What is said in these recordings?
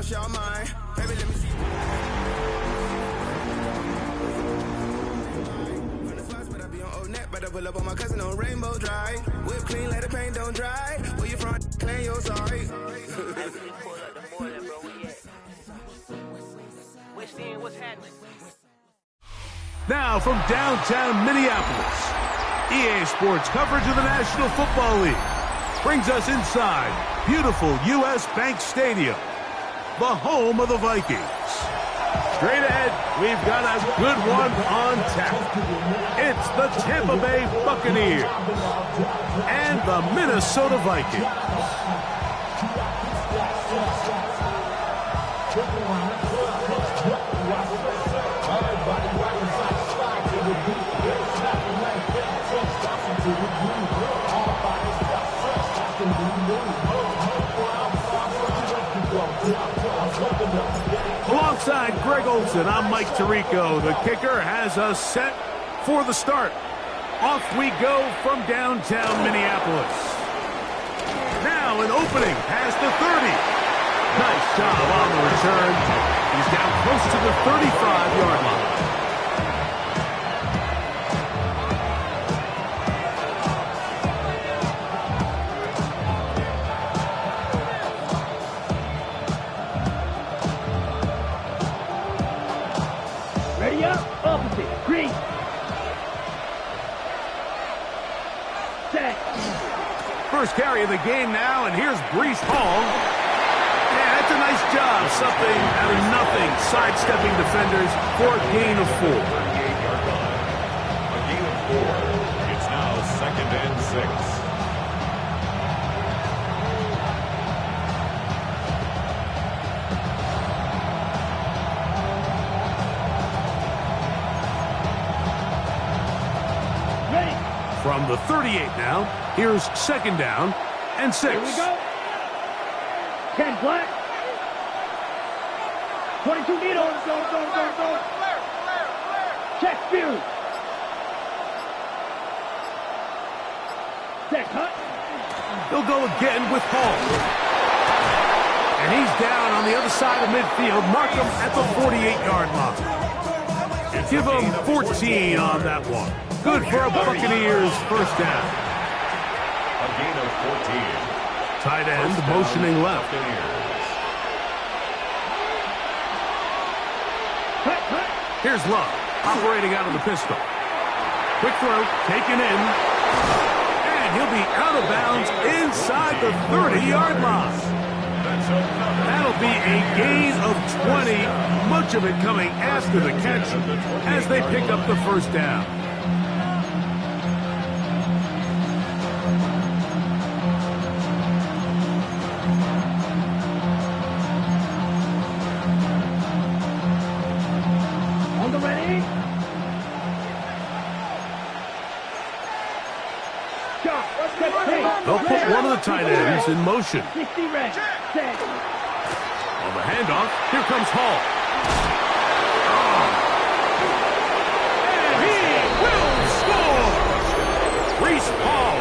lost your mind. Baby, let me see. From the spots, but I be on old net. But I pull up on my cousin on Rainbow Drive. Whip clean, let the paint don't dry. Where you from? Claim your sorry. What's happening? Now from downtown Minneapolis, EA Sports coverage of the National Football League brings us inside beautiful U.S. Bank Stadium, the home of the Vikings. Straight ahead, we've got a good one on tap. It's the Tampa Bay Buccaneers and the Minnesota Vikings. Alongside Greg Olson, I'm Mike Tirico. The kicker has us set for the start. Off we go from downtown Minneapolis. Now an opening past the 30. Nice job on the return. He's down close to the 35-yard line. Ready up, opposite, green. Set. First carry of the game now, and here's Breece Hall. Yeah, that's a nice job. Something out of nothing, sidestepping defenders for a gain of 4. A gain of 4. It's now 2nd and 6. From the 38 now, here's 2nd down and 6. Here we go. 10 flat. 22 needle. Go. Check view. Set cut. He'll go again with Hall. And he's down on the other side of midfield. Mark him at the 48-yard line. Give him 14 on that one. Good for a Buccaneers first down. A gain of 14. Tight end motioning left. Here's Love, operating out of the pistol. Quick throw, taken in. And he'll be out of bounds inside the 30-yard line. That'll be a gain of 20, much of it coming after the catch as they pick up the first down. On the ready. They'll put one of the tight ends in motion. 60 red. Set. On the handoff, here comes Hall. And he will score! Breece Hall,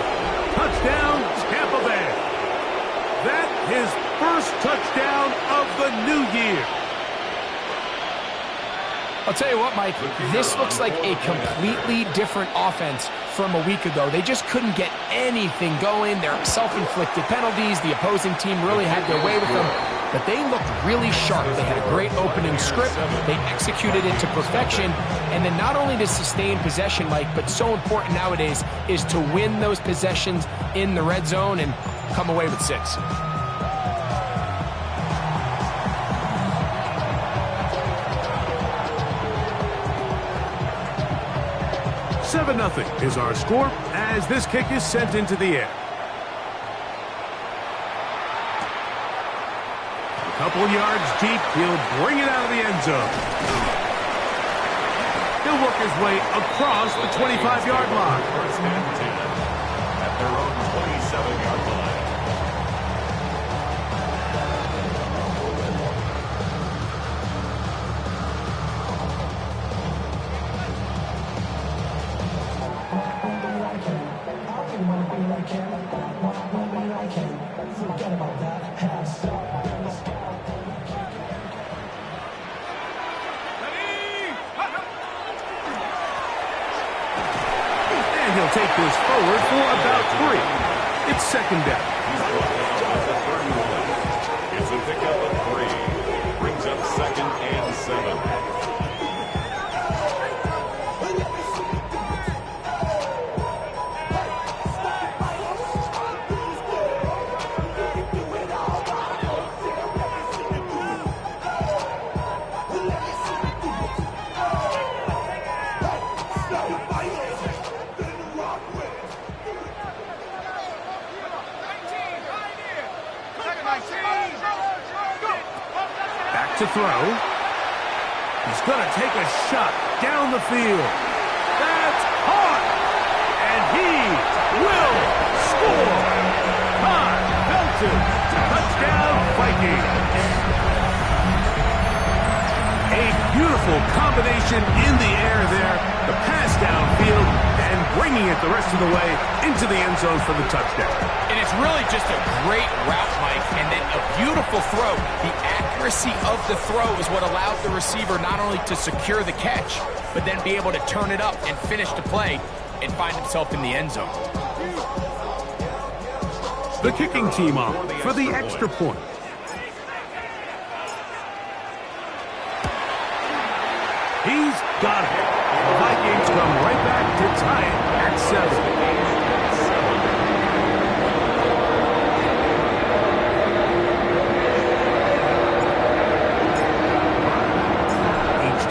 touchdown, Tampa Bay. That his first touchdown of the new year. I'll tell you what, Mike, this looks like a completely different offense from a week ago. They just couldn't get anything going. Their self-inflicted penalties, the opposing team really had their way with them, but they looked really sharp. They had a great opening script. They executed it to perfection, and then not only to sustain possession, Mike, but so important nowadays is to win those possessions in the red zone and come away with 6. 7-0 is our score as this kick is sent into the air. A couple yards deep, he'll bring it out of the end zone. He'll work his way across the 25-yard line. First and 10 at their own 27-yard line. And he'll take this forward for about 3. It's second down. It's a pickup of 3. Brings up second and 7. To throw. He's going to take a shot down the field. That's hard. And he will score. Todd Felton. Touchdown Vikings. A beautiful combination in the air there. The pass downfield and bringing it the rest of the way into the end zone for the touchdown. And it's really just a great route, Mike, and then a beautiful throw. The accuracy of the throw is what allowed the receiver not only to secure the catch, but then be able to turn it up and finish the play and find himself in the end zone. The kicking team on for the extra point. He's got it. The Vikings come right back to tie it at 7.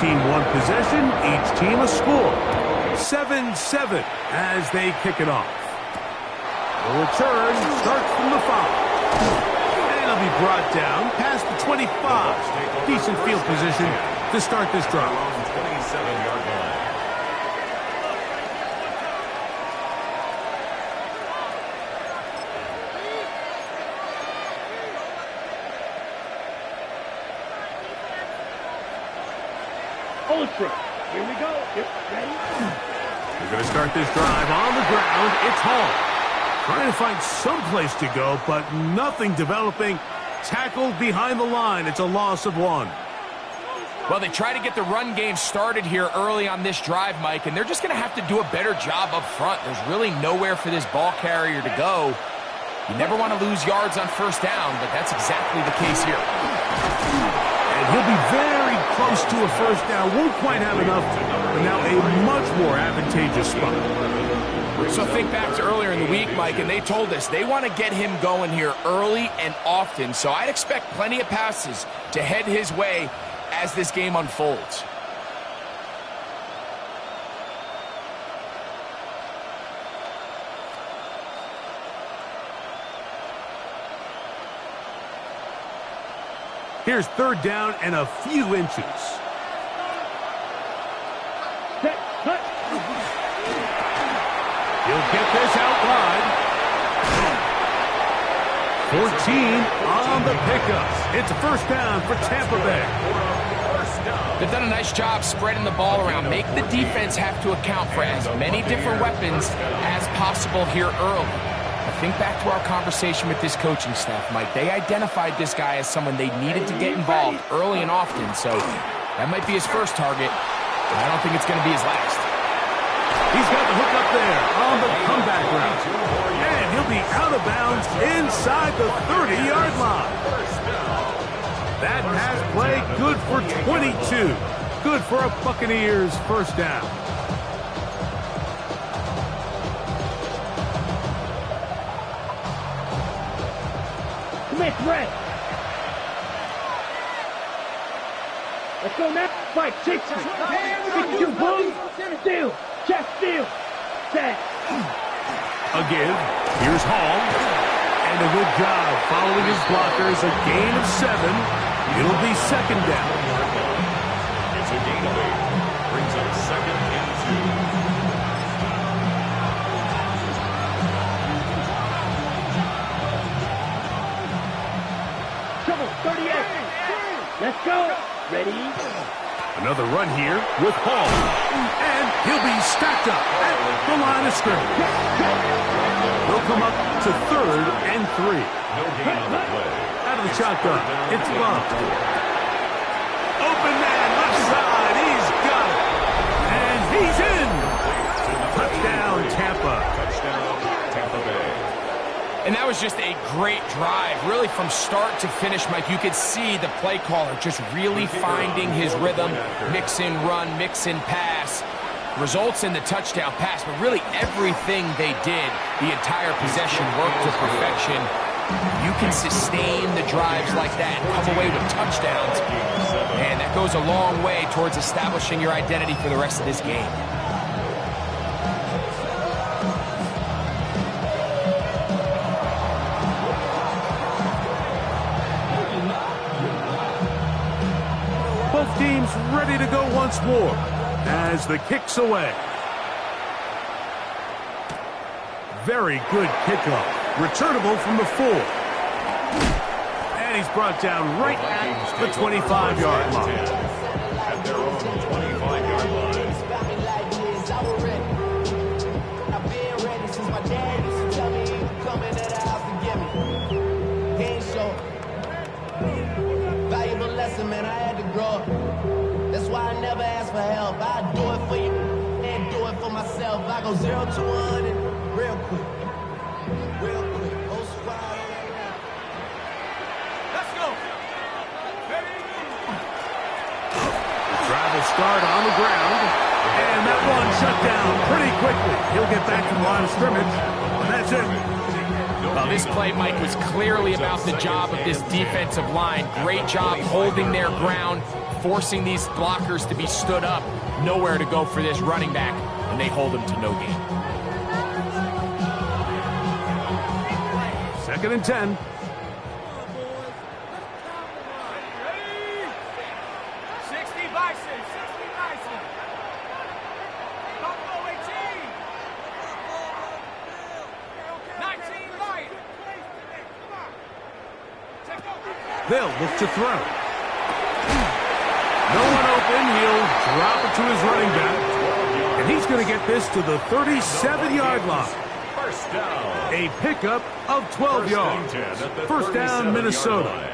Team one possession, each team a score. 7-7 as they kick it off. The return starts from the 5. And it'll be brought down past the 25. Decent field position to start this drive. 27-yard line. Ultra. Here we go. Yep, ready? We're going to start this drive on the ground. It's Hall. Trying to find some place to go, but nothing developing. Tackled behind the line. It's a loss of 1. Well, they try to get the run game started here early on this drive, Mike, and they're just going to have to do a better job up front. There's really nowhere for this ball carrier to go. You never want to lose yards on first down, but that's exactly the case here. And he'll be very close to a first down. Won't quite have enough, but now a much more advantageous spot. So think back to earlier in the week, Mike, and they told us they want to get him going here early and often. So I'd expect plenty of passes to head his way as this game unfolds. Here's third down and a few inches. Set, cut. He'll get this out wide. 14 on the pickup. It's a first down for Tampa Bay. They've done a nice job spreading the ball around. Make the defense have to account for as many different weapons as possible here early. Now think back to our conversation with this coaching staff, Mike. They identified this guy as someone they needed to get involved early and often, so that might be his first target, but I don't think it's going to be his last. He's got the hook up there on the comeback route. And he'll be out of bounds inside the 30-yard line. That pass play good for 22. Good for a Buccaneers first down. Commit red. Let's go now. Fight 60. 62 boom. Steal. Chest steal. Set. A give. Here's Hall. And a good job following his blockers. A gain of 7. It'll be second down. It's a gain of 8. Brings up second and 2. Trouble. 38. Let's go. Ready. Another run here with Hall. And he'll be stacked up at the line of scrimmage. He'll come up to third and 3. No gain on the play. Out of the shotgun. It's Love. Open man, left side. He's got it. And he's in. Touchdown, Tampa. And that was just a great drive, really from start to finish, Mike. You could see the play caller just really finding his rhythm, mix in run, mix in pass. Results in the touchdown pass, but really everything they did, the entire possession worked to perfection. You can sustain the drives like that and come away with touchdowns, and that goes a long way towards establishing your identity for the rest of this game. Both teams ready to go once more as the kick's away. Very good kickoff. Returnable from the 4. And he's brought down right at the 25-yard line. At their own 25-yard line. I've been ready since my dad used to tell me he would come into the house to get me. He ain't show. Valuable lesson, man, I had to grow up. That's why I never ask for help. I do it for you and do it for myself. I go 0 to 100 real quick. Real quick. Whole squad. Let's go. Drive will start on the ground. And that one shut down pretty quickly. He'll get back to the line of scrimmage. And that's it. Well, this play, Mike, was clearly about the job of this defensive line. Great job holding their ground, forcing these blockers to be stood up. Nowhere to go for this running back, and they hold him to no gain. 2nd and 10. They'll look to throw. No one open. He'll drop it to his running back. And he's going to get this to the 37-yard line. First down. A pickup of 12 yards. First down, Minnesota.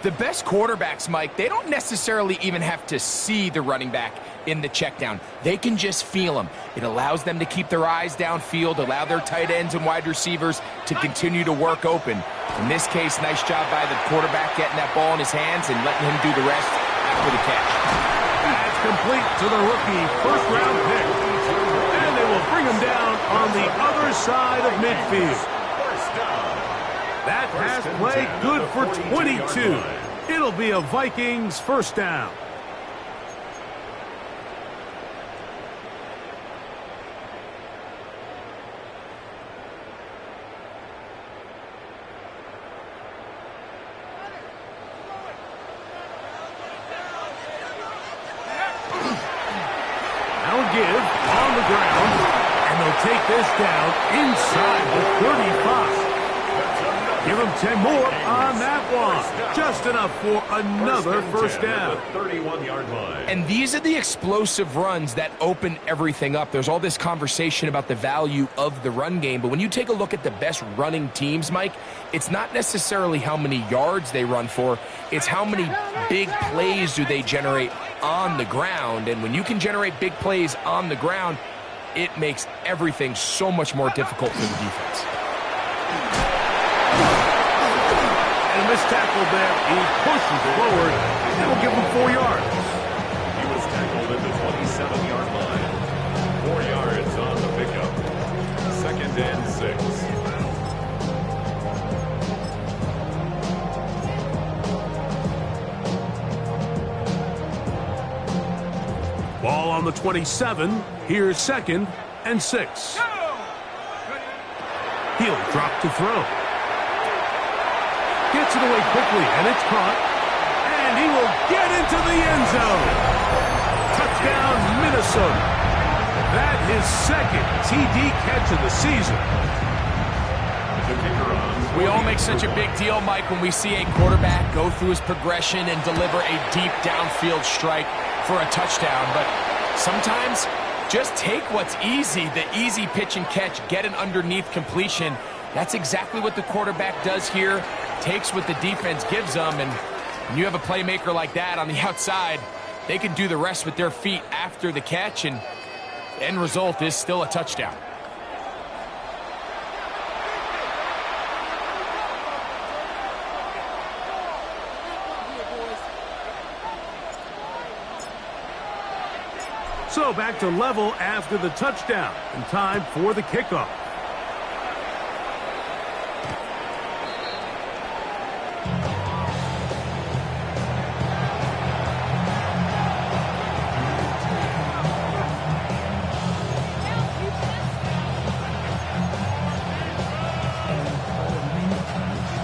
The best quarterbacks, Mike, they don't necessarily even have to see the running back in the check down. They can just feel him. It allows them to keep their eyes downfield, allow their tight ends and wide receivers to continue to work open. In this case, nice job by the quarterback getting that ball in his hands and letting him do the rest after the catch. That's complete to the rookie first-round pick. And they will bring him down on the other side of midfield. That pass play good for 22. It'll be a Vikings first down. Now give on the ground, and they'll take this down inside the 35. Give him 10 more on that one. Just enough for another first down. 31-yard line. And these are the explosive runs that open everything up. There's all this conversation about the value of the run game, but when you take a look at the best running teams, Mike, it's not necessarily how many yards they run for, it's how many big plays do they generate on the ground. And when you can generate big plays on the ground, it makes everything so much more difficult for the defense. And this tackle there, he pushes forward. That'll give him 4 yards. He was tackled at the 27-yard line. 4 yards on the pickup. 2nd and 6. Ball on the 27. Here's 2nd and 6. He'll drop to throw. Gets it away quickly, and it's caught. And he will get into the end zone. Touchdown, Minnesota. That is 2nd TD catch of the season. We all make such a big deal, Mike, when we see a quarterback go through his progression and deliver a deep downfield strike for a touchdown. But sometimes just take what's easy, the easy pitch and catch, get an underneath completion. That's exactly what the quarterback does here. Takes what the defense gives them, and when you have a playmaker like that on the outside, they can do the rest with their feet after the catch, and the end result is still a touchdown. So back to level after the touchdown, and time for the kickoff.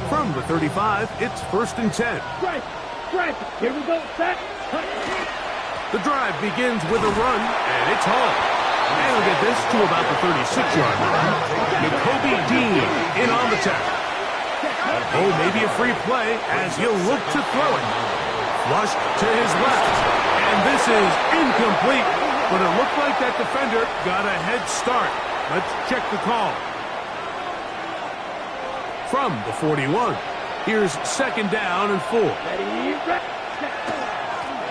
From the 35, it's 1st and 10. Strike. Here we go, set. The drive begins with a run, and it's Hall. And he'll get this to about the 36-yard line. Jacoby Dean in on the tackle. Oh, maybe a free play as he'll look to throw it. Flush to his left. And this is incomplete, but it looked like that defender got a head start. Let's check the call. From the 41, here's 2nd down and 4.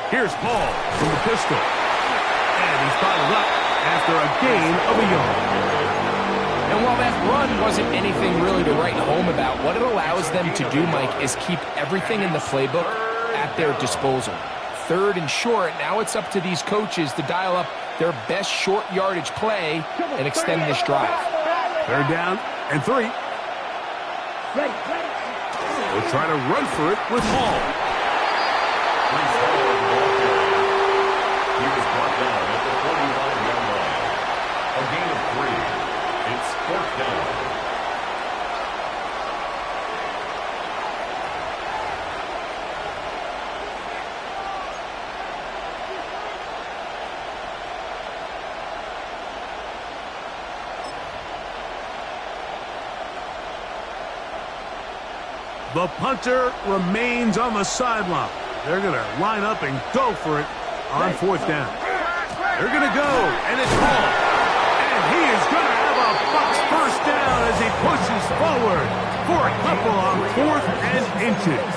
Here's Hall from the pistol. And he's bottled up after a gain of a yard. And while that run wasn't anything really to write home about, what it allows them to do, Mike, is keep everything in the playbook at their disposal. 3rd and short, now it's up to these coaches to dial up their best short yardage play and extend this drive. 3rd down and 3. They'll try to run for it with Hall. He was brought down at the 45-yard line. A gain of 3. It's 4th down. The punter remains on the sideline. They're going to line up and go for it on 4th down. They're going to go, and it's Hall. And he is going to have a Bucs 1st down as he pushes forward for a couple on 4th and inches.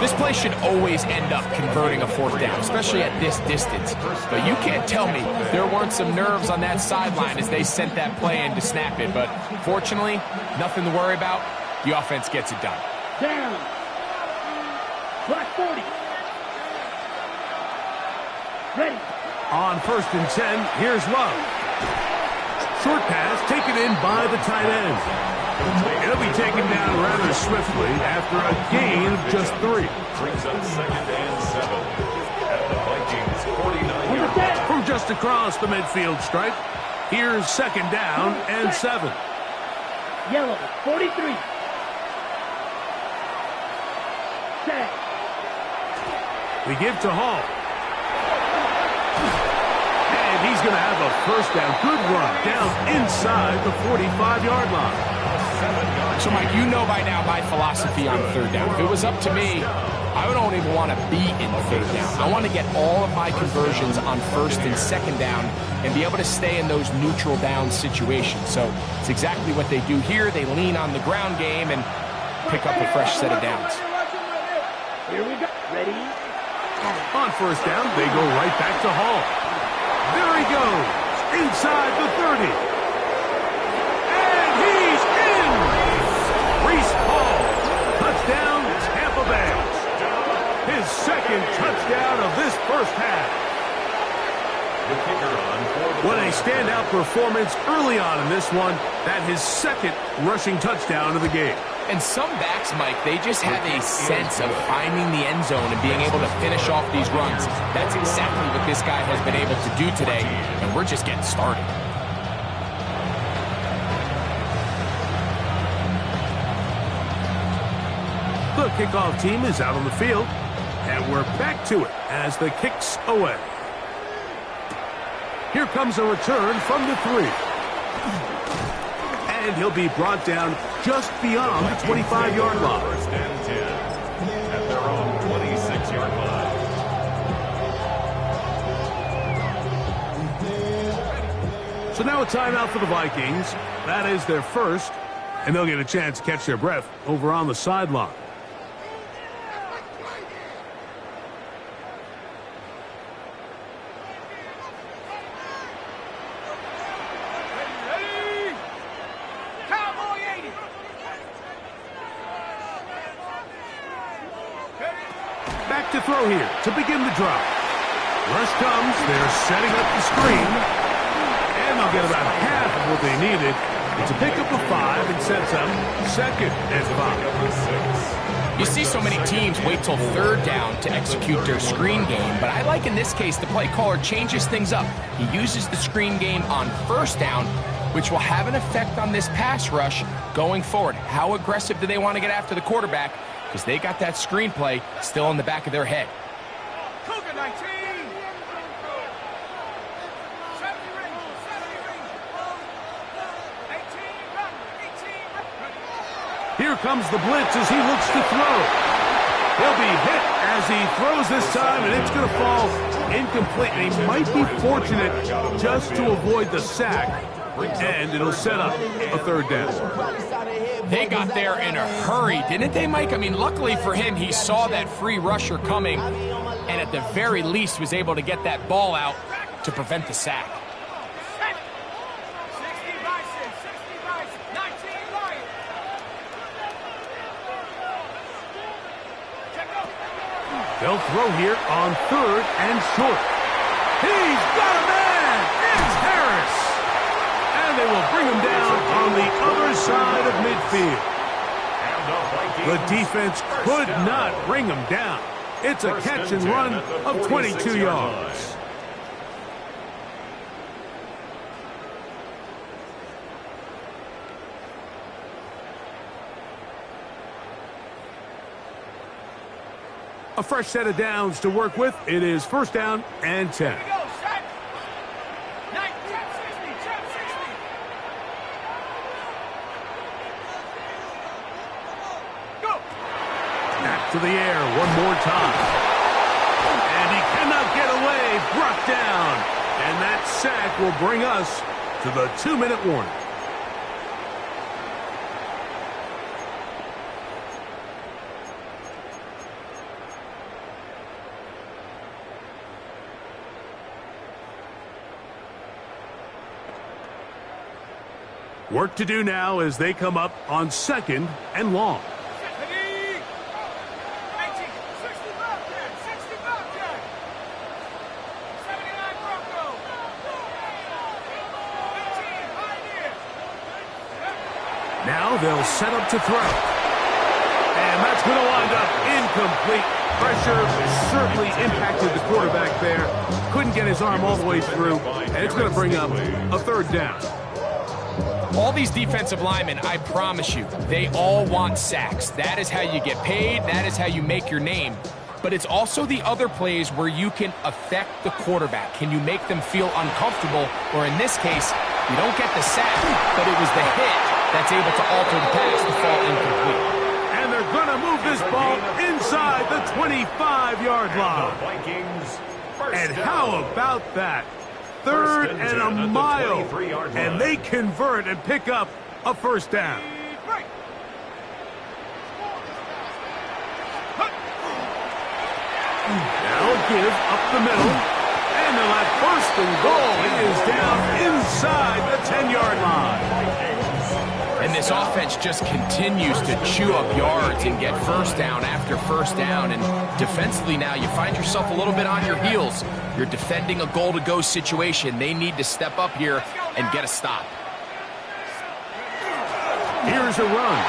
This play should always end up converting a 4th down, especially at this distance. But you can't tell me there weren't some nerves on that sideline as they sent that play in to snap it. But fortunately, nothing to worry about. The offense gets it done. Down. Black 40. Ready. On 1st and 10, here's Love. Short pass taken in by the tight end. It'll be taken down rather swiftly after a gain of just 3. Brings up 2nd and 7 at the Vikings 49-yard line. From just across the midfield stripe, here's 2nd down and 7. Yellow 43. Set. We give to Hall. And he's going to have a 1st down. Good run down inside the 45-yard line. So, Mike, you know by now my philosophy on 3rd down. If it was up to me, I don't even want to be in 3rd down. I want to get all of my conversions on 1st and 2nd down and be able to stay in those neutral down situations. So it's exactly what they do here. They lean on the ground game and pick up a fresh set of downs. Here we go. Ready. On 1st down, they go right back to Hall. There he goes, inside the 30. And he's in! Reese Hall, touchdown, Tampa Bay. His 2nd touchdown of this 1st half. What a standout performance early on in this one. That his 2nd rushing touchdown of the game. And some backs, Mike, they just have a sense of finding the end zone and being able to finish off these runs. That's exactly what this guy has been able to do today, and we're just getting started. The kickoff team is out on the field, and we're back to it as the kick's away. Here comes a return from the 3. And he'll be brought down just beyond the 25-yard line. 1st and 10 at their own 26-yard line. So now a timeout for the Vikings. That is their 1st, and they'll get a chance to catch their breath over on the sideline. Back to throw here to begin the drive. Rush comes. They're setting up the screen. And they'll get about half of what they needed. It's a pickup of 5 and sets up 2nd and 5. You see so many teams wait till 3rd down to execute their screen game, but I like in this case the play caller changes things up. He uses the screen game on 1st down, which will have an effect on this pass rush going forward. How aggressive do they want to get after the quarterback? Because they got that screen play still in the back of their head. Cougar 19. Here comes the blitz as he looks to throw. He'll be hit as he throws this time, and it's going to fall incomplete. And he might be fortunate just to avoid the sack, and it'll set up a 3rd down. They got there in a hurry, didn't they, Mike? I mean, luckily for him, he saw that free rusher coming, and at the very least was able to get that ball out to prevent the sack. They'll throw here on 3rd and short. He's got a man! It's Harris! And they will bring him down on the other side of midfield. The defense could not bring him down. It's a catch and run of 22 yards. A fresh set of downs to work with. It is 1st down and 10. Back to the air one more time. And he cannot get away. Brought down. And that sack will bring us to the 2-minute warning. Work to do now as they come up on 2nd and long. Now they'll set up to throw. And that's going to wind up incomplete. Pressure certainly impacted the quarterback there. Couldn't get his arm all the way through. And it's going to bring up a 3rd down. All these defensive linemen, I promise you, they all want sacks. That is how you get paid. That is how you make your name. But it's also the other plays where you can affect the quarterback. Can you make them feel uncomfortable? Or in this case, you don't get the sack, but it was the hit that's able to alter the pass to fall incomplete. And they're going to move this ball inside the 25-yard line. And how about that? 3rd and a mile, and they convert and pick up a 1st down. Now give up the middle, and they'll have 1st and goal. It is down inside the 10-yard line. And this offense just continues to chew up yards and get 1st down after 1st down. And defensively now, you find yourself a little bit on your heels. You're defending a goal-to-go situation. They need to step up here and get a stop. Here's a run.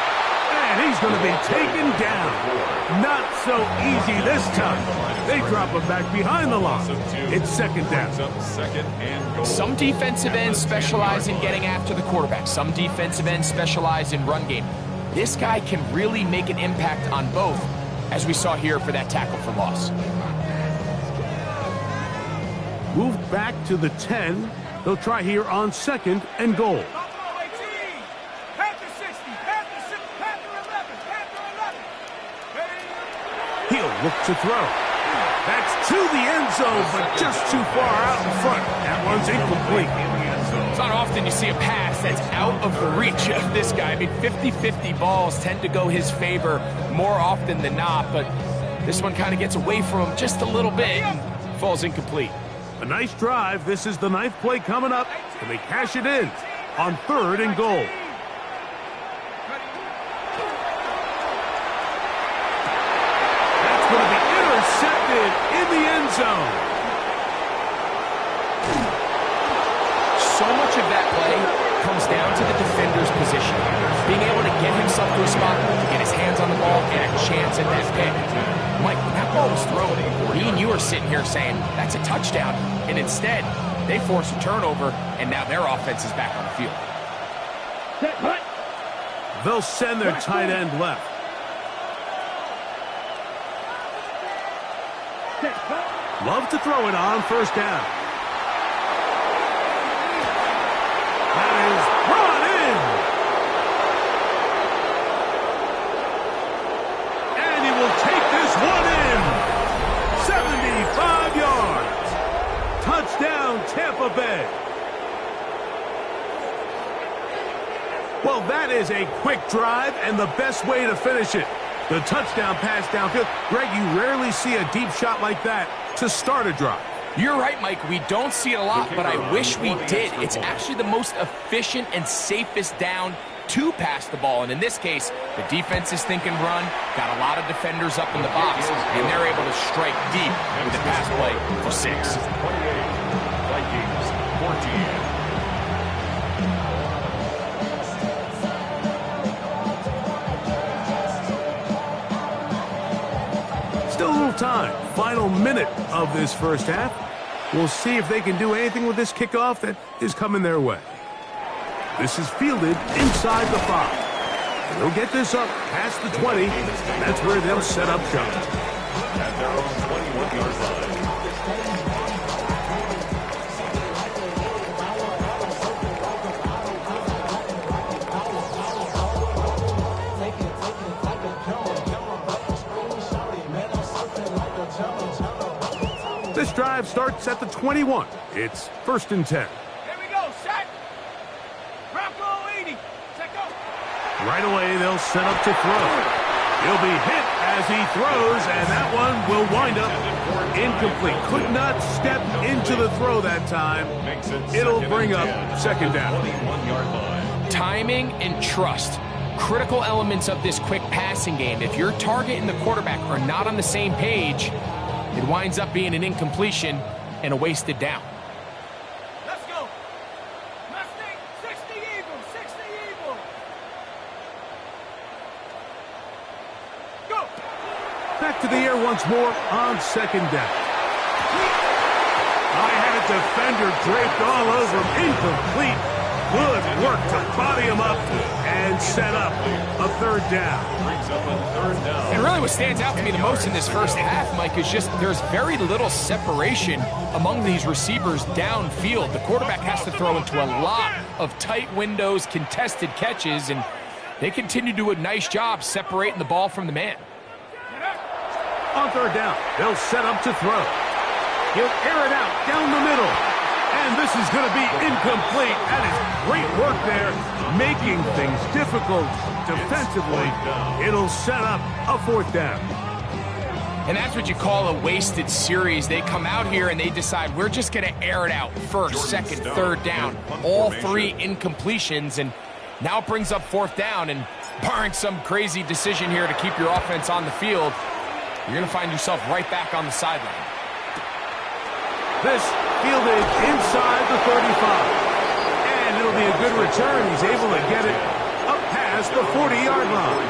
And he's going to be taken down. Not so easy this time. They drop him back behind the line. It's 2nd down. Some defensive ends specialize in getting after the quarterback. Some defensive ends specialize in run game. This guy can really make an impact on both, as we saw here for that tackle for loss. Moved back to the 10. They'll try here on 2nd and goal. He'll look to throw. That's to the end zone, but just too far out in front. That one's incomplete. It's not often you see a pass that's out of the reach of this guy. I mean, 50-50 balls tend to go his favor more often than not, but this one kind of gets away from him just a little bit and falls incomplete. A nice drive. This is the 9th play coming up, and they cash it in on 3rd and goal. That's going to be intercepted in the end zone. so much of that play comes down to the defender's position. Being able to get himself to a spot, get his hands on the ball, and a chance at that pick. Mike, when that ball was thrown, me and you are sitting here saying, that's a touchdown. And instead, they force a turnover, and now their offense is back on the field. They'll send their tight end left. Love to throw it on first down. That is brought in. And he will take this one in. 75 yards. Touchdown, Tampa Bay. Well, that is a quick drive and the best way to finish it. The touchdown pass downfield. Greg, you rarely see a deep shot like that to start a drive. You're right, Mike. We don't see it a lot, but I wish we did. It's actually the most efficient and safest down to pass the ball. And in this case, the defense is thinking run, got a lot of defenders up in the box, and they're able to strike deep with the pass play for 6. 28, Vikings 14. Still a little time. Final minute of this first half. We'll see if they can do anything with this kickoff that is coming their way. This is fielded inside the 5. They'll get this up past the 20. That's where they'll set up shop. At their own 21-yard line. This drive starts at the 21. It's 1st and 10. Here we go, set. Drop roll 80. Set go. Right away, they'll set up to throw. He'll be hit as he throws, and that one will wind up incomplete. Could not step into the throw that time. It'll bring up 2nd down. 21-yard line. Timing and trust. Critical elements of this quick passing game. If your target and the quarterback are not on the same page, it winds up being an incompletion and a wasted down. Let's go. Mustang, 60 Eagle, 60 Eagle. Go. Back to the air once more on 2nd down. I had a defender draped all over him. Incomplete. Good work to body him up and set up a 3rd down. Brings up a 3rd down. And really what stands out to me the most in this first half, Mike, is just there's very little separation among these receivers downfield. The quarterback has to throw into a lot of tight windows, contested catches, and they continue to do a nice job separating the ball from the man. On 3rd down, they'll set up to throw. He'll air it out down the middle. And this is going to be incomplete. That is great work there, making things difficult defensively. It'll set up a 4th down. And that's what you call a wasted series. They come out here and they decide we're just going to air it out 1st, 2nd, 3rd down. All 3 incompletions, and now it brings up 4th down. And barring some crazy decision here to keep your offense on the field, you're going to find yourself right back on the sideline. This fielded inside the 35. And it'll be a good return. He's able to get it up past the 40-yard line.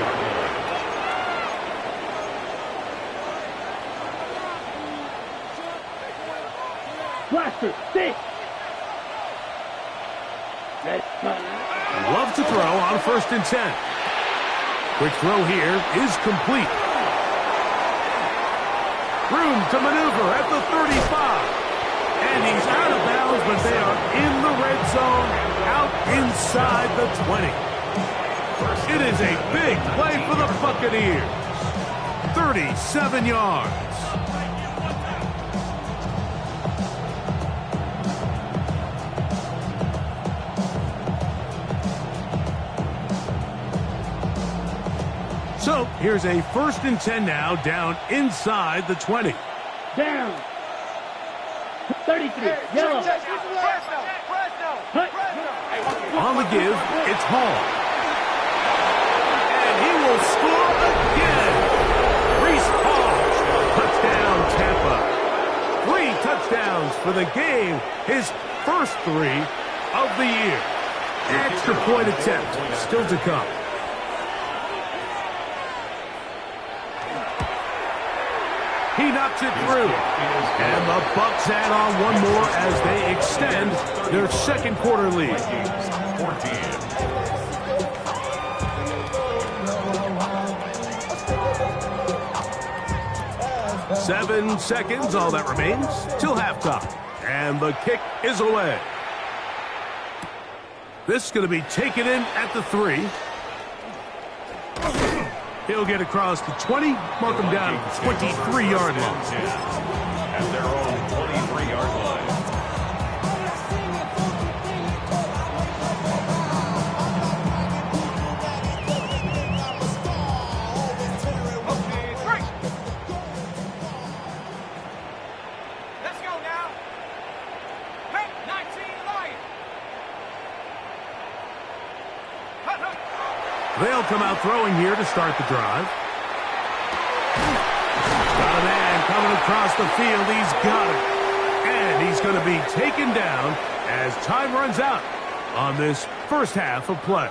Blaster, 6. Love to throw on 1st and 10. Quick throw here is complete. Room to maneuver at the 35. And he's out of bounds, but they are in the red zone, out inside the 20. It is a big play for the Buccaneers. 37 yards. So here's a 1st and 10 now, down inside the 20. Down. 33. Yellow. On the give, it's Hall. And he will score again. Reese Hall. Touchdown, Tampa. 3 touchdowns for the game. His first 3 of the year. Extra point attempt still to come. He knocks it through. And the Bucks add on one more as they extend their second quarter lead. 7 seconds, all that remains, till halftime. And the kick is away. This is going to be taken in at the 3. He'll get across the 20, mark him down at the 23-yard line. At their own 23-yard line. They'll come out throwing here to start the drive. Got a man coming across the field. He's got it. And he's going to be taken down as time runs out on this first half of play.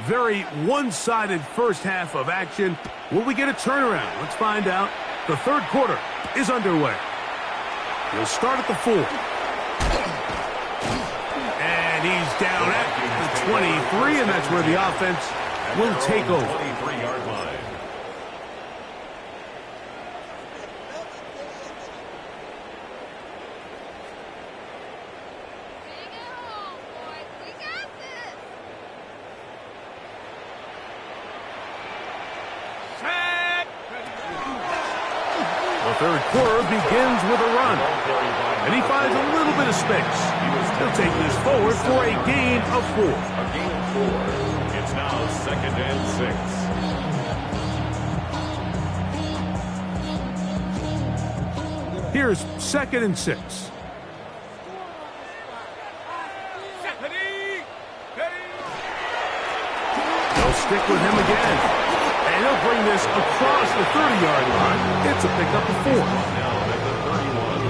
Very one-sided first half of action. Will we get a turnaround? Let's find out. The third quarter is underway. We'll start at the 4. And he's down at the 23, and that's where the offense will take over. 23-yard line. The third quarter begins with a run, and he finds a little bit of space. He'll take this forward for a gain of 4. A gain of 4. It's now 2nd and 6. Here's 2nd and 6. They'll stick with him again. And he'll bring this across the 30-yard line. It's a pickup of 4. Now at the 31.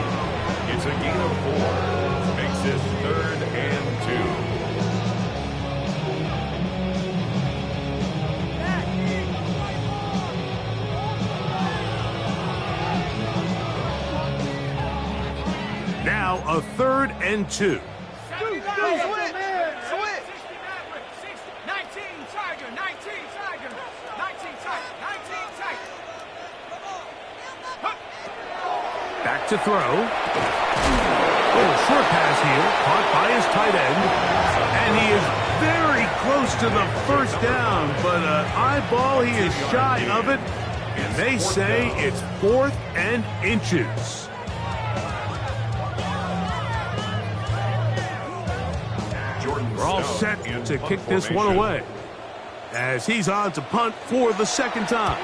It's a gain of 4. Makes it 3rd and 2. Now a 3rd and 2. Back to throw. Little short pass here, caught by his tight end. And he is very close to the first down, but an eyeball, he is shy of it. And they say it's 4th and inches. We're all set to kick this one away, as he's on to punt for the second time.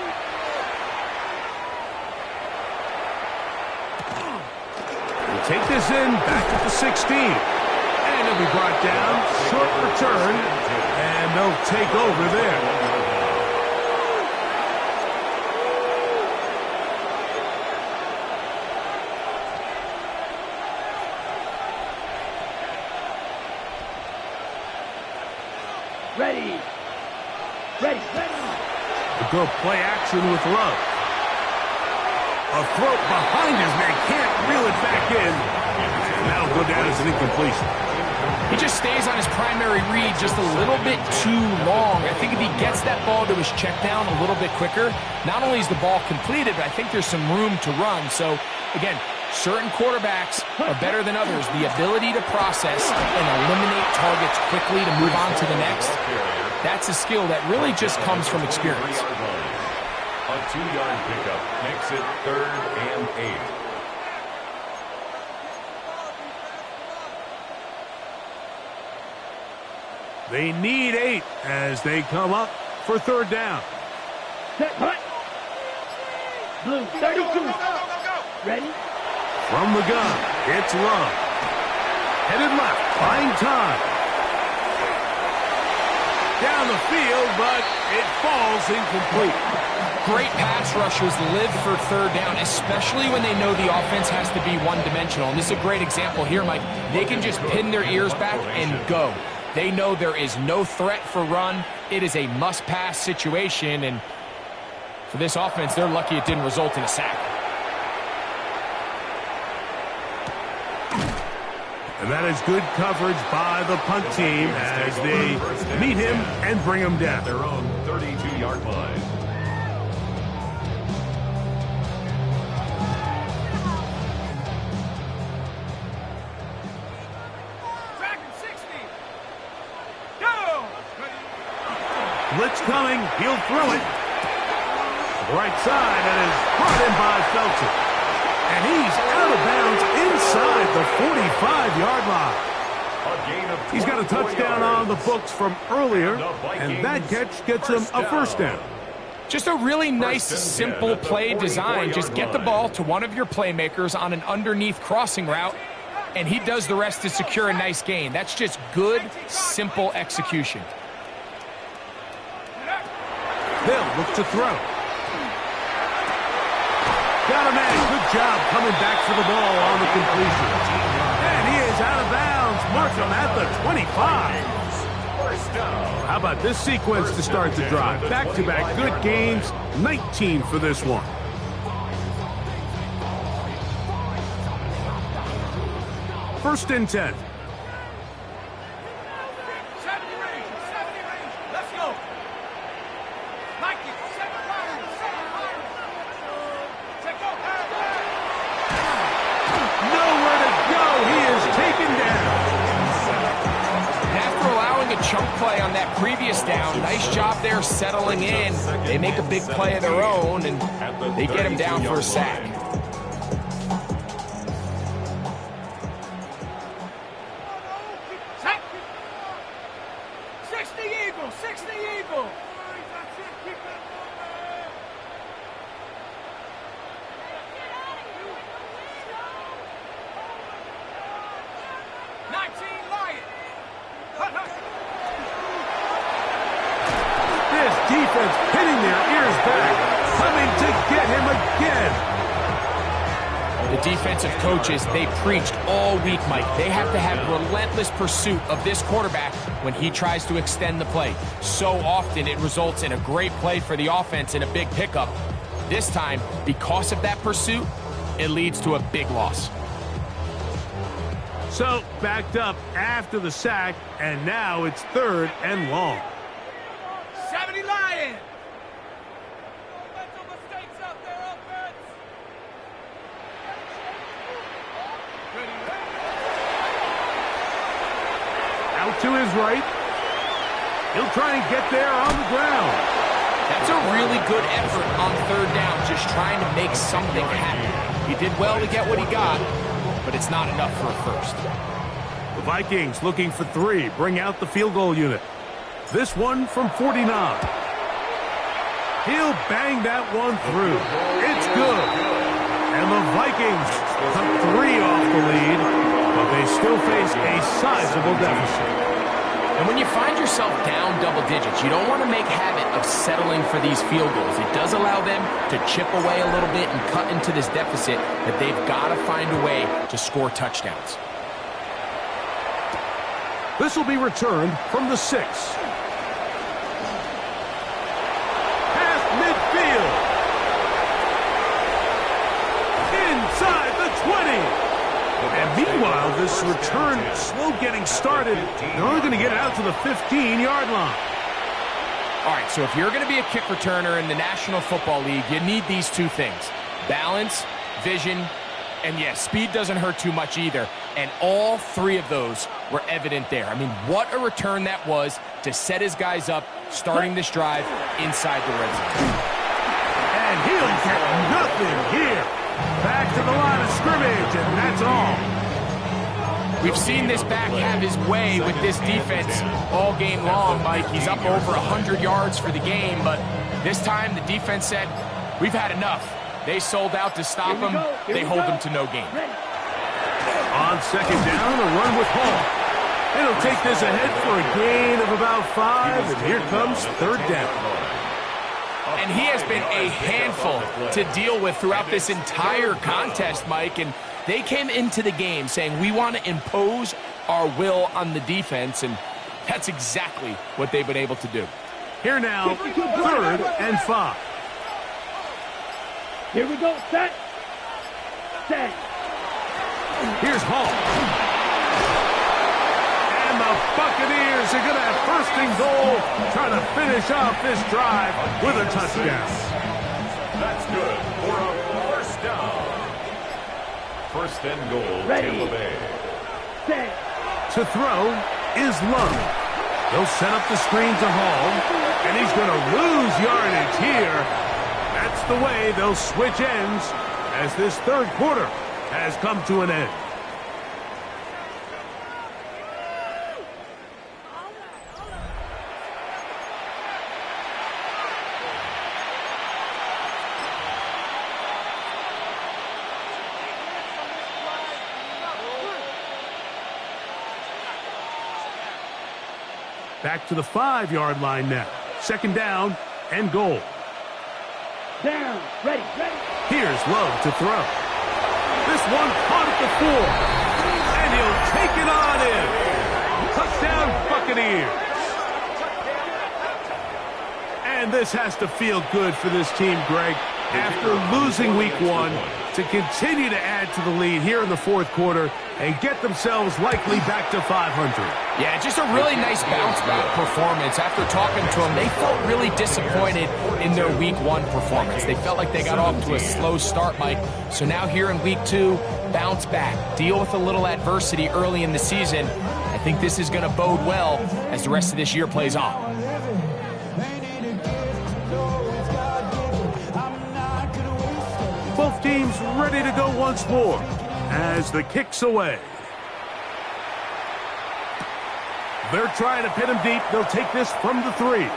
Take this in, back at the 16. And he'll be brought down, short return, and they'll take over there. Ready. We'll go play action with Love. A throw behind his man, can't reel it back in. And that'll go down as an incompletion. He just stays on his primary read just a little bit too long. I think if he gets that ball to his check down a little bit quicker, not only is the ball completed, but I think there's some room to run. So, again, certain quarterbacks are better than others. The ability to process and eliminate targets quickly to move on to the next, that's a skill that really just comes from experience. A 2-yard pickup makes it 3rd and 8. They need 8 as they come up for 3rd down. Set, punt. Blue, 32. Ready? From the gun, it's Love. Headed left, buying time. down the field, but it falls incomplete. Great pass rushers live for third down, especially when they know the offense has to be one-dimensional. And this is a great example here, Mike. They can just pin their ears back and go. They know there is no threat for run. It is a must-pass situation, and for this offense, they're lucky it didn't result in a sack. And that is good coverage by the punt team as they meet him and bring him down. Their own 32-yard line. Blitz coming, he'll throw it. Right side, and is brought in by Felton. And he's out of bounds inside the 45-yard line. He's got a touchdown on the books from earlier, and that catch gets him a first down. Just a really nice, simple play design. Just get the ball to one of your playmakers on an underneath crossing route, and he does the rest to secure a nice gain. That's just good, simple execution. Hill look to throw. Got a man. Good job coming back for the ball on the completion. And he is out of bounds. Mark him at the 25. How about this sequence to start the drive? Back-to-back good gains. 19 for this one. First and 10. Chunk play on that previous down. Nice job there settling in. They make a big play of their own, and they get him down for a sack. Sack. 60 Eagle, 60 Eagle. 19 Lion. Defense pinning their ears back, coming to get him again. The defensive coaches, they preached all week, Mike. They have to have relentless pursuit of this quarterback when he tries to extend the play. So often it results in a great play for the offense and a big pickup. This time, because of that pursuit, it leads to a big loss. So, backed up after the sack, and now it's third and long. 70 Lion. Out to his right. He'll try and get there on the ground. That's a really good effort on third down, just trying to make something happen. He did well to get what he got, but it's not enough for a first. The Vikings looking for three, bring out the field goal unit. This one from 49. He'll bang that one through. It's good. And the Vikings cut 3 off the lead, but they still face a sizable deficit. And when you find yourself down double digits, you don't want to make habit of settling for these field goals. It does allow them to chip away a little bit and cut into this deficit that they've got to find a way to score touchdowns. This will be returned from the 6. Inside the 20. And meanwhile, this return slow getting started. They're only going to get it out to the 15-yard line. All right, so if you're going to be a kick returner in the National Football League, you need these two things. Balance, vision, and yes, speed doesn't hurt too much either. And all three of those were evident there. I mean, what a return that was to set his guys up, starting this drive inside the red zone. And he'll get nothing here. Back to the line of scrimmage, and that's all. We've seen this back have his way with this defense all game long, Mike. He's up over 100 yards for the game, but this time the defense said, we've had enough. They sold out to stop him. They hold him to no gain. On second down, a run with Hall. It'll take this ahead for a gain of about 5, and here comes third down. And he has been a handful to deal with throughout this entire contest, Mike. And they came into the game saying, we want to impose our will on the defense, and that's exactly what they've been able to do. Here now, 3rd and 5. Here we go. Set. Set. Here's Hall. And the Buccaneers are going to have 1st and goal, trying to finish off this drive with a touchdown. That's good for a 1st down. 1st and goal, Tampa Bay. Set. To throw is Love. They'll set up the screen to Hall, and he's going to lose yardage here. That's the way they'll switch ends as this 3rd quarter has come to an end. Back to the 5-yard line now. 2nd down and goal. Down. Ready. Here's Love to throw. This one caught at the 4. And he'll take it on in. Touchdown, Buccaneers. And this has to feel good for this team, Greg. After losing week 1, to continue to add to the lead here in the 4th quarter and get themselves likely back to 500. Yeah, just a really nice bounce-back performance. After talking to them, they felt really disappointed in their Week 1 performance. They felt like they got off to a slow start, Mike. So now here in Week 2, bounce back, deal with a little adversity early in the season. I think this is going to bode well as the rest of this year plays on. Both teams ready to go once more as the kick's away. They're trying to pin him deep. They'll take this from the 3.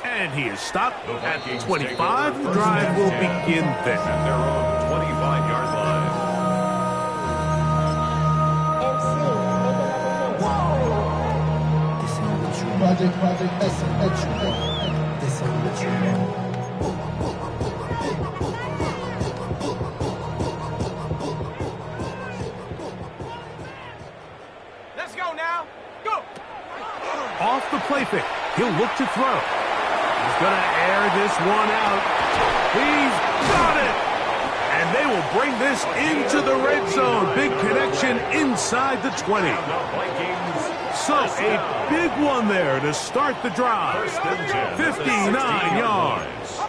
And he is stopped at the 25. The drive will begin then. At their own 25-yard line. Project this ain't what you meant. Let's go now. Go. Off the play fake. He'll look to throw. He's going to air this one out. He's got it. And they will bring this into the red zone. Big connection inside the 20. So a big one there to start the drive. 59 yards.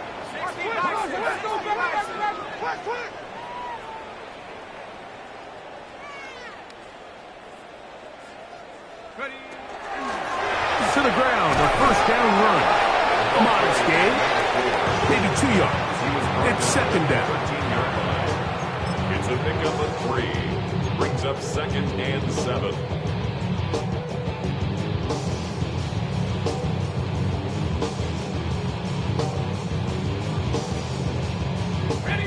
To the ground, a 1st down run. A modest gain, maybe 2 yards. It's 2nd down. It's a pickup of 3. Brings up 2nd and 7. Ready.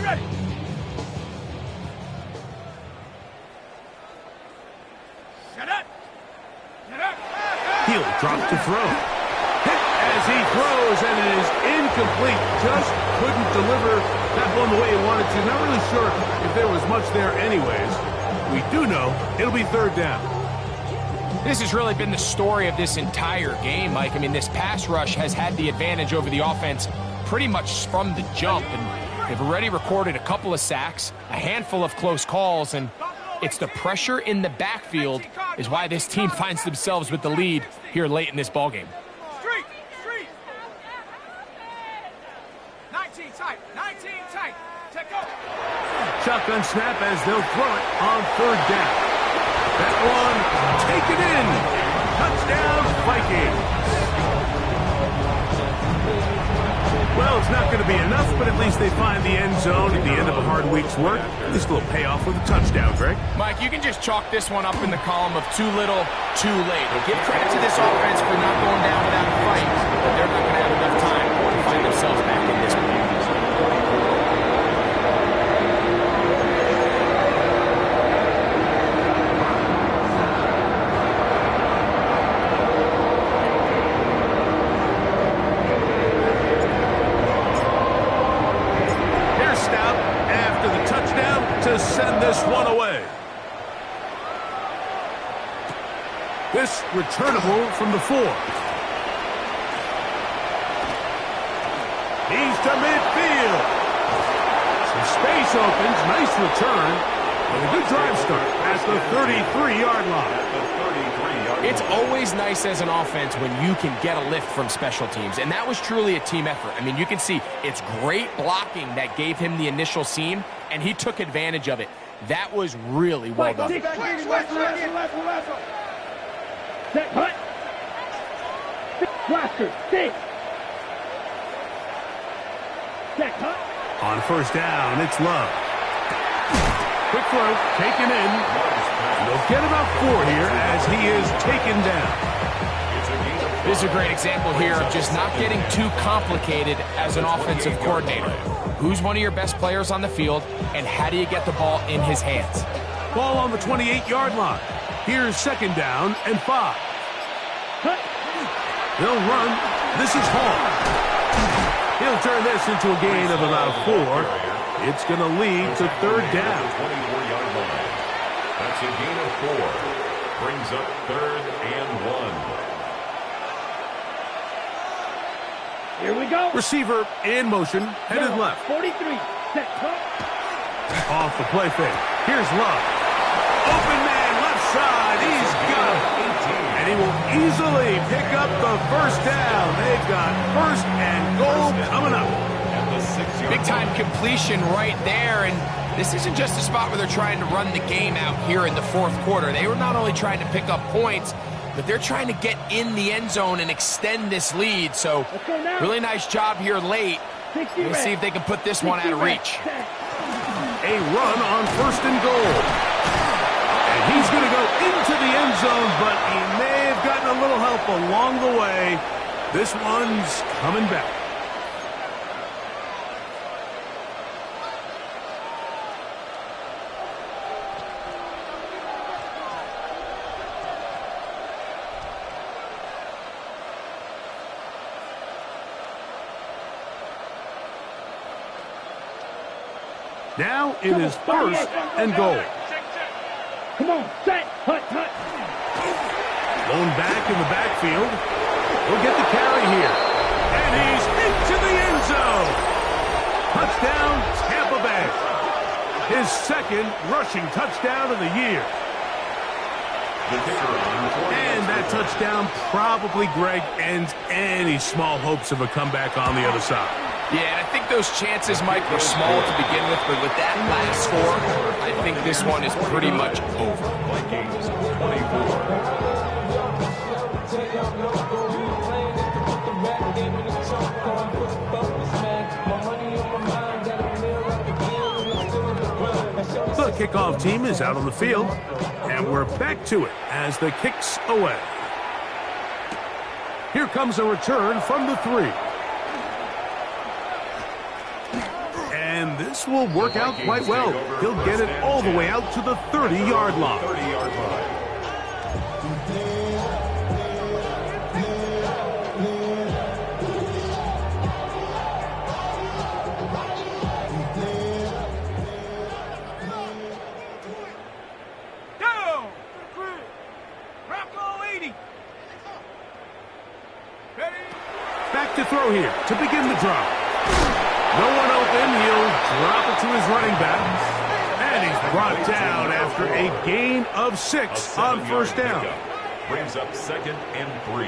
Set up. He'll drop to throw. Hit as he throws, and it is incomplete. Just couldn't deliver that one the way he wanted to. Not really sure if there was much there anyways. We do know it'll be 3rd down. This has really been the story of this entire game, Mike. I mean, this pass rush has had the advantage over the offense pretty much from the jump, and they've already recorded a couple of sacks, a handful of close calls, and it's the pressure in the backfield is why this team finds themselves with the lead here late in this ballgame. Street. 19 tight. Take over. Shotgun snap as they'll throw it on 3rd down. That one, take it in. Touchdown, Vikings. Well, it's not going to be enough, but at least they find the end zone at the end of a hard week's work. At least a little payoff with a touchdown, Greg. Mike, you can just chalk this one up in the column of too little, too late. Give credit to this offense for not going down without a fight, but they're not going to have enough time to find themselves back in this one. this one away. This returnable from the 4. He's to midfield. Some space opens. Nice return. And a good drive start at the 33-yard line. It's always nice as an offense when you can get a lift from special teams, and that was truly a team effort. I mean, you can see it's great blocking that gave him the initial seam, and he took advantage of it. That was really well done. Set, hut. Blaster, 6. Set, hut. On first down, it's Love. Quick throw, taken in. And they'll get about 4 here as he is taken down. This is a great example here of just not getting too complicated as an offensive coordinator. Who's one of your best players on the field, and how do you get the ball in his hands? Ball on the 28-yard line. Here's second down and 5. They'll run. This is Hall. He'll turn this into a gain of about 4. It's going to lead to third down. 24-yard line. That's a gain of 4. Brings up 3rd and 1. Here we go. Receiver in motion, headed left. 43. Set, hut. Off the play fake. Here's Love. Open man, left side. He's got it. And he will easily pick up the first down. They've got first and goal coming up. Big-time completion right there, and this isn't just a spot where they're trying to run the game out here in the 4th quarter. They were not only trying to pick up points, but they're trying to get in the end zone and extend this lead. So really nice job here late. Let's see if they can put this one out of reach. A run on first and goal. And he's going to go into the end zone, but he may have gotten a little help along the way. This one's coming back. Now it is first and goal. Come on, set, hut, hut. Blown back in the backfield. He'll get the carry here. And he's into the end zone. Touchdown, Tampa Bay. His 2nd rushing touchdown of the year. And that touchdown probably, Greg, ends any small hopes of a comeback on the other side. Yeah, and I think those chances, Mike, were small to begin with, but with that last score, I think this one is pretty much over. Vikings 24. The kickoff team is out on the field, and we're back to it as the kick's away. Here comes a return from the 3. And this will work out quite well. He'll get it all the way out to the 30-yard line. 30-yard line. Down. Rocco 80. Ready? Back to throw here to begin the drive. No one open. He'll drop it to his running back. And he's brought down after a gain of 6 on first down. Brings up 2nd and 3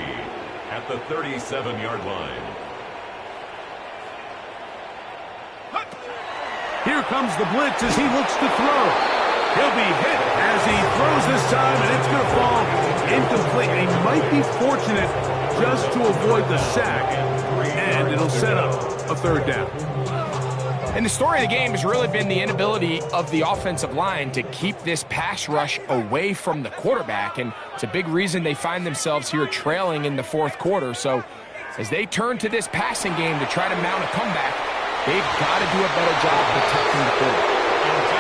at the 37-yard line. Here comes the blitz as he looks to throw. He'll be hit as he throws this time, and it's going to fall incomplete. He might be fortunate just to avoid the sack, and it'll set up a third down. And the story of the game has really been the inability of the offensive line to keep this pass rush away from the quarterback, and it's a big reason they find themselves here trailing in the 4th quarter. So as they turn to this passing game to try to mount a comeback, they've got to do a better job protecting the quarterback.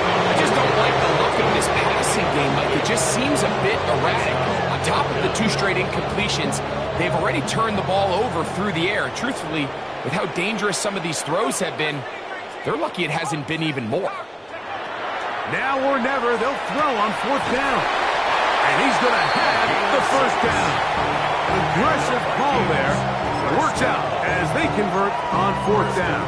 I just don't like the look of this passing game. Like, it just seems a bit erratic. On top of the 2 straight incompletions, they've already turned the ball over through the air. Truthfully, with how dangerous some of these throws have been, they're lucky it hasn't been even more. Now or never, they'll throw on 4th down. And he's going to have the 1st down. Aggressive call there. Works out as they convert on 4th down.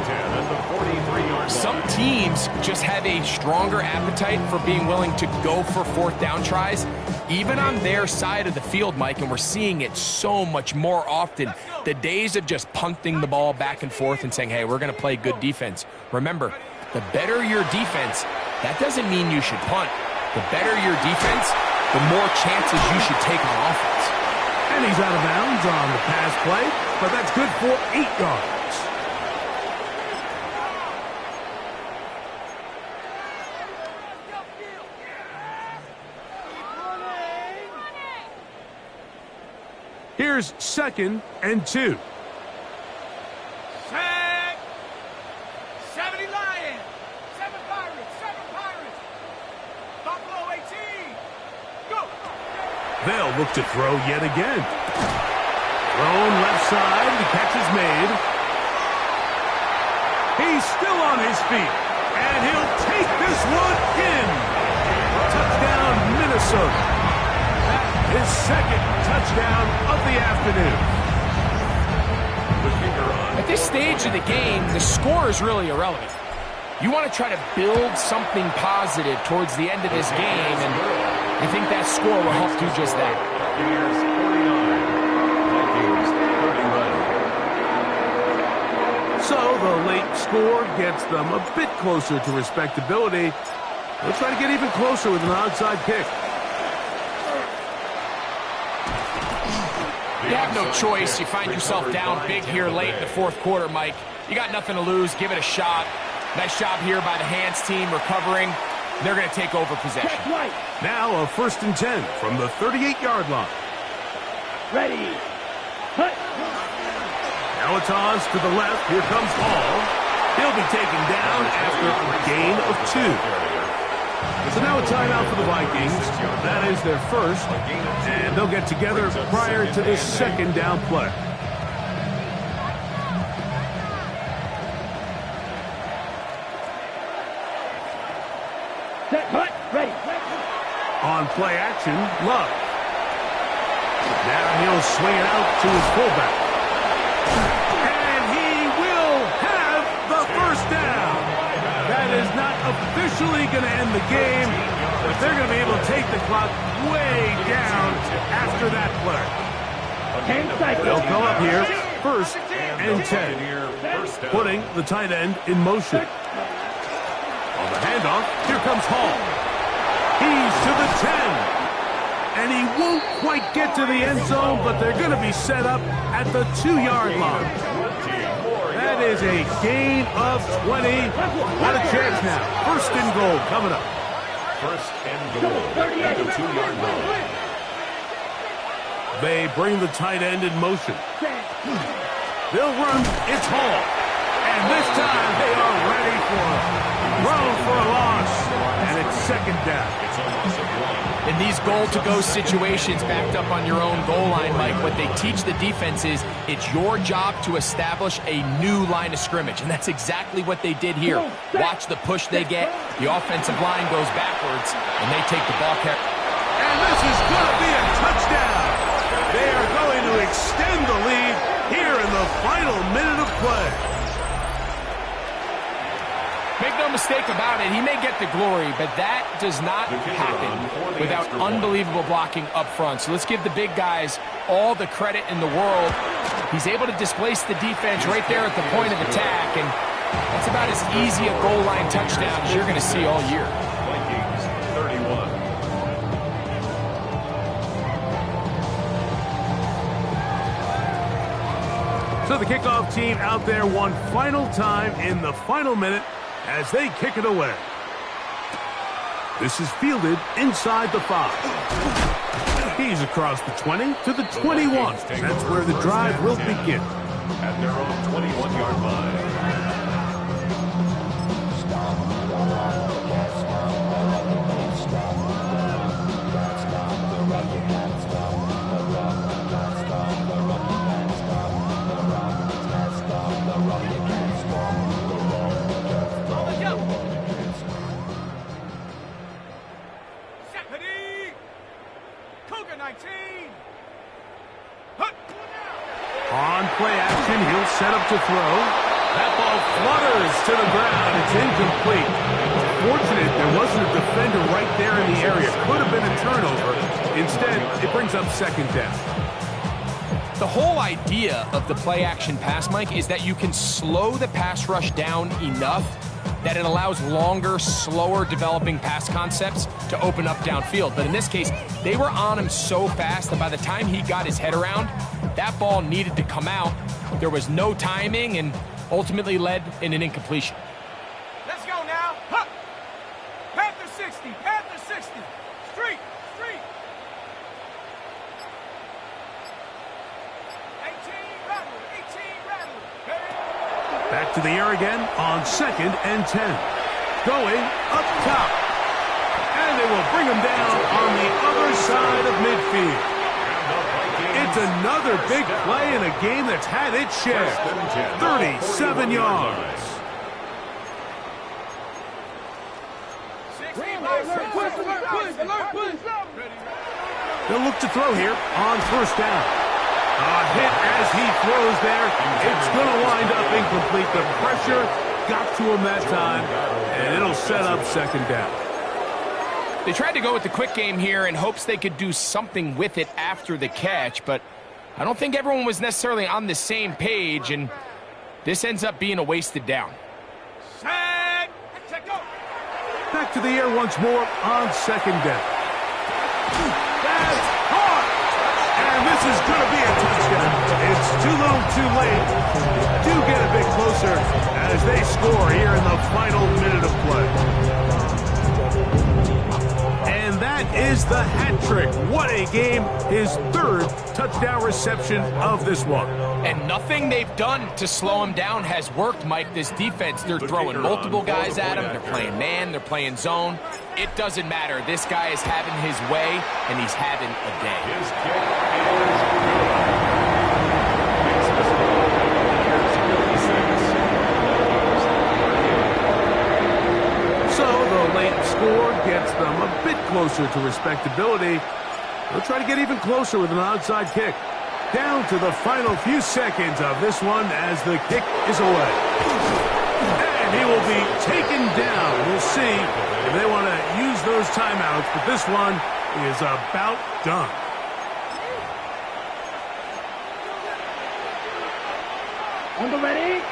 Some teams just have a stronger appetite for being willing to go for 4th down tries, even on their side of the field, Mike, and we're seeing it so much more often. The days of just punting the ball back and forth and saying, hey, we're going to play good defense. Remember, the better your defense, that doesn't mean you should punt. The better your defense, the more chances you should take on offense. And he's out of bounds on the pass play, but that's good for 8 yards. Here's 2nd and 2. Set. 70 Lions. 7 Pirates. 7 Pirates. Buffalo 18. Go. They'll look to throw yet again. Thrown left side. The catch is made. He's still on his feet. And he'll take this one in. Touchdown, Minnesota. His 2nd touchdown of the afternoon. At this stage of the game, the score is really irrelevant. You want to try to build something positive towards the end of this game, and I think that score will help do just that. So the late score gets them a bit closer to respectability. They'll try to get even closer with an onside kick. You have no choice. You find yourself down big here late in the 4th quarter, Mike. You got nothing to lose. Give it a shot. Nice job here by the hands team recovering. They're going to take over possession. Now a 1st and 10 from the 38-yard line. Ready. Hut. Now a toss to the left. Here comes Hall. He'll be taken down after a gain of 2. So now a timeout for the Vikings. That is their 1st, and they'll get together prior to this 2nd down play. Set. Hut. Ready. On play action, Love. Now he'll swing it out to his fullback. And he will have the 1st down. That is not officially going to end the game, but they're going to be able to take the clock way down after that play. 10 seconds. They'll come up here, 1st and 10, putting the tight end in motion. On the handoff, here comes Hall. He's to the 10. And he won't quite get to the end zone, but they're going to be set up at the 2-yard line. That is a gain of 20. What a chance now. 1st and goal coming up. 1st and goal at the 2-yard line. They bring the tight end in motion. They'll run. It's Hall. And this time they are ready for him. Thrown for a loss. And it's 2nd down. In these goal-to-go situations backed up on your own goal line, Mike, what they teach the defense is it's your job to establish a new line of scrimmage, and that's exactly what they did here. Watch the push they get. The offensive line goes backwards, and they take the ball carry. And this is going to be a touchdown. They are going to extend the lead here in the final minute of play. Make no mistake about it, he may get the glory, but that does not happen without unbelievable blocking up front. So let's give the big guys all the credit in the world. He's able to displace the defense right there at the point of attack, and that's about as easy a goal line touchdown as you're going to see all year. Vikings 31. So the kickoff team out there one final time in the final minute as they kick it away. This is fielded inside the 5. He's across the 20 to the 21. That's where the drive will begin. At their own 21-yard line. On play action, he'll set up to throw. That ball flutters to the ground. It's incomplete. Fortunate there wasn't a defender right there in the area. Could have been a turnover. Instead, it brings up second down. The whole idea of the play action pass, Mike, is that you can slow the pass rush down enough that it allows longer, slower developing pass concepts to open up downfield. But in this case, they were on him so fast that by the time he got his head around, that ball needed to come out. There was no timing and ultimately led in an incompletion. Let's go now. Huh. Panther 60, Panther 60. Street, street. 18 rattle. Back to the air again on 2nd and 10. Going up top. And they will bring him down on the other side of midfield. It's another big play in a game that's had its share. 37 yards. They'll look to throw here on 1st down. A hit as he throws there. It's going to wind up incomplete. The pressure got to him that time, and it'll set up 2nd down. They tried to go with the quick game here in hopes they could do something with it after the catch, but I don't think everyone was necessarily on the same page, and this ends up being a wasted down. Set, go. Back to the air once more on 2nd down. That's hard! And this is going to be a touchdown. It's too little too late. Do get a bit closer as they score here in the final minute of play. And that is the hat trick. What a game. His 3rd touchdown reception of this one. And nothing they've done to slow him down has worked, Mike. This defense, they're throwing multiple guys at him. They're playing man. They're playing zone. It doesn't matter. This guy is having his way, and he's having a day. His kick is good. So the late score gets them a bit closer to respectability. They'll try to get even closer with an onside kick. Down to the final few seconds of this one as the kick is away. And he will be taken down. We'll see if they want to use those timeouts, but this one is about done. On the ready?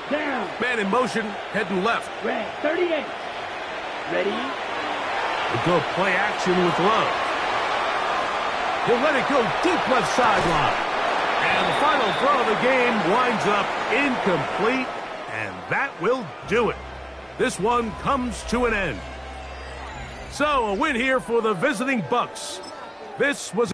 Down. Man in motion, heading left. Red, 38. Ready? We'll go play action with Love. He'll let it go deep left sideline. And the final throw of the game winds up incomplete, and that will do it. This one comes to an end. So, a win here for the visiting Bucks. This was